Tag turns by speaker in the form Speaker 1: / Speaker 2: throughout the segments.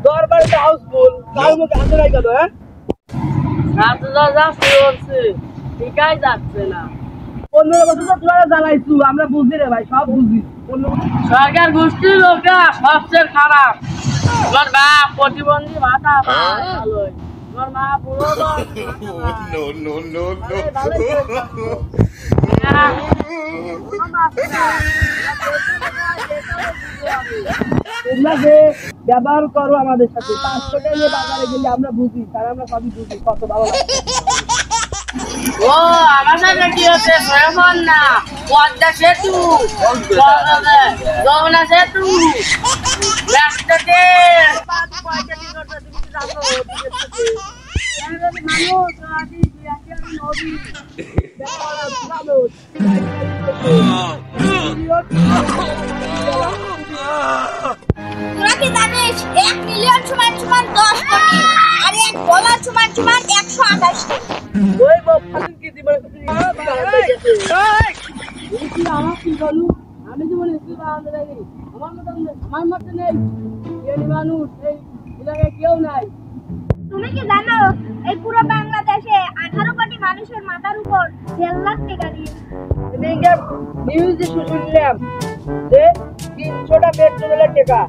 Speaker 1: দরবারটা Housefull, কার মুখে হাতে নাই কেন? ঠিকাই যাচ্ছে না। 15 বছর তো তোরা জ্বালাইছু, আমরা বুঝি রে ভাই, সব বুঝি। সরকার গোষ্ঠীর লোকরা সবচেয়ে খারাপ। তোমার বাপ প্রতিবন্ধী ভাতা ভালোই, তোমার মা পুরো তোমরা যে ব্যবহার করো আমাদের সাথে 500 টাকা নিয়ে বাজারে গেলে আমরা বুঝি, তার আমরা সবই বুঝি কত ভালো লাগে। ও আমার সাথে কি হচ্ছে? ফোন না, পদ্মা সেতু, যমুনা সেতু, রাস্তাতে
Speaker 2: তোরা কি জানিস 1 মিলিয়ন সমান সমান 10 কোটি আর $1 সমান সমান 128 কোটি।
Speaker 1: ওই বাপ ফালতু কি জীবনে আমার কি বলু, আমি জীবনে কি বানাতে লাগি, আমার মত নেই এই মানুষ, এই এলাকায় কেউ নাই।
Speaker 2: তুমি কি জানো এই পুরো বাংলাদেশে 18 কোটি মানুষের মাথার উপর 1.5 লাখ টাকা ঋণ।
Speaker 1: নিউজে শুনলাম যে 300টা পেট্রোলের টাকা,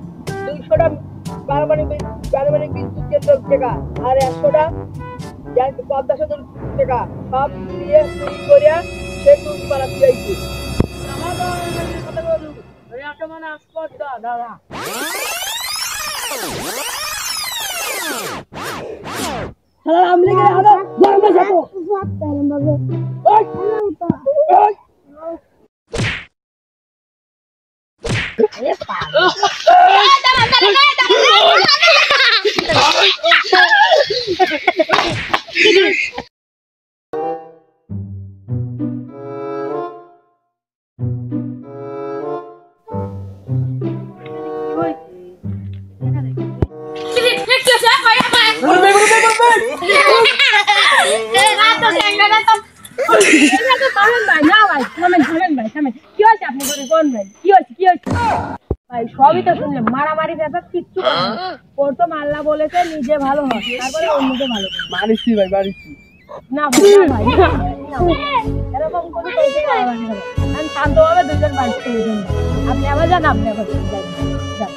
Speaker 1: 200টা পারমাণবিক বিদ্যুৎ কেন্দ্রের টাকা আর 100টা পদ্মা সেতুর টাকা সব দিয়ে চুরি করিয়া সেতু বানাতে চাইছে। কথা বলু একটা মানে আসপর্দা দাদা আমি লেগে আবার গরমে যাবো। সবই তো শুনলাম, মারামারি ব্যাপার কিচ্ছু ওর তো মাল্লা বলেছে নিজে ভালো হয় তারপরে অন্যকে ভালো মারিছি ভাই, মারিছি না ভাই এরকম কোনো আমি শান্তভাবে দুজন বাড়িতে আপনি আবার যান, আপনি আবার যান।